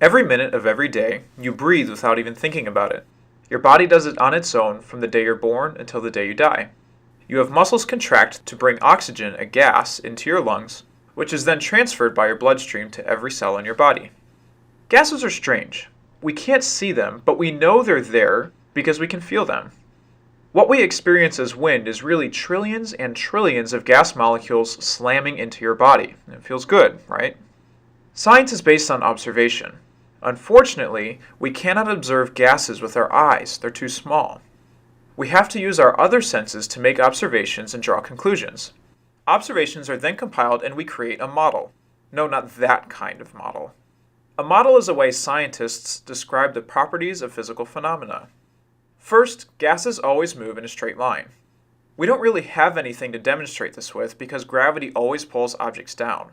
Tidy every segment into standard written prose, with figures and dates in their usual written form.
Every minute of every day, you breathe without even thinking about it. Your body does it on its own from the day you're born until the day you die. You have muscles contract to bring oxygen, a gas, into your lungs, which is then transferred by your bloodstream to every cell in your body. Gases are strange. We can't see them, but we know they're there because we can feel them. What we experience as wind is really trillions and trillions of gas molecules slamming into your body. It feels good, right? Science is based on observation. Unfortunately, we cannot observe gases with our eyes. They're too small. We have to use our other senses to make observations and draw conclusions. Observations are then compiled and we create a model. No, not that kind of model. A model is a way scientists describe the properties of physical phenomena. First, gases always move in a straight line. We don't really have anything to demonstrate this with because gravity always pulls objects down.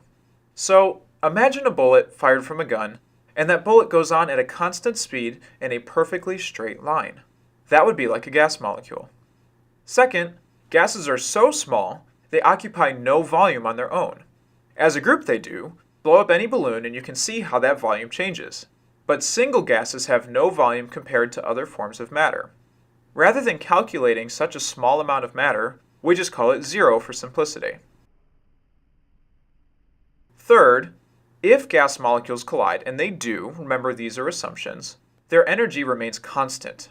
So, imagine a bullet fired from a gun, and that bullet goes on at a constant speed in a perfectly straight line. That would be like a gas molecule. Second, gases are so small, they occupy no volume on their own. As a group they do. Blow up any balloon and you can see how that volume changes. But single gases have no volume compared to other forms of matter. Rather than calculating such a small amount of matter, we just call it zero for simplicity. Third, if gas molecules collide, and they do, remember these are assumptions, their energy remains constant.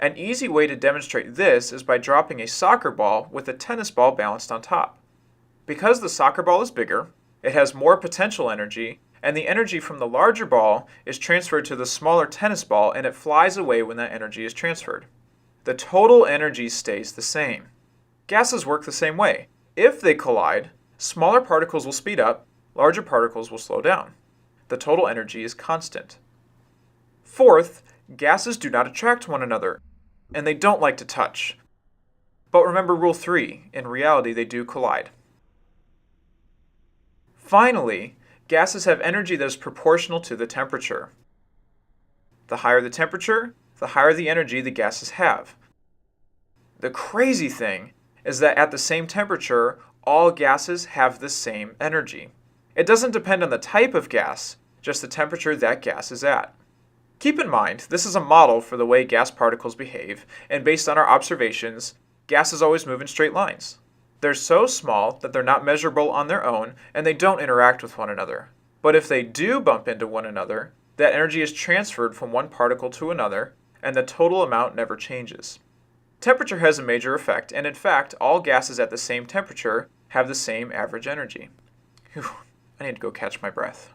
An easy way to demonstrate this is by dropping a soccer ball with a tennis ball balanced on top. Because the soccer ball is bigger, it has more potential energy, and the energy from the larger ball is transferred to the smaller tennis ball and it flies away when that energy is transferred. The total energy stays the same. Gases work the same way. If they collide, smaller particles will speed up, larger particles will slow down. The total energy is constant. Fourth, gases do not attract one another, and they don't like to touch. But remember Rule 3, in reality they do collide. Finally, gases have energy that is proportional to the temperature. The higher the temperature, the higher the energy the gases have. The crazy thing is that at the same temperature, all gases have the same energy. It doesn't depend on the type of gas, just the temperature that gas is at. Keep in mind, this is a model for the way gas particles behave, and based on our observations, gases always move in straight lines. They're so small that they're not measurable on their own, and they don't interact with one another. But if they do bump into one another, that energy is transferred from one particle to another, and the total amount never changes. Temperature has a major effect, and in fact, all gases at the same temperature have the same average energy. Whew, I need to go catch my breath.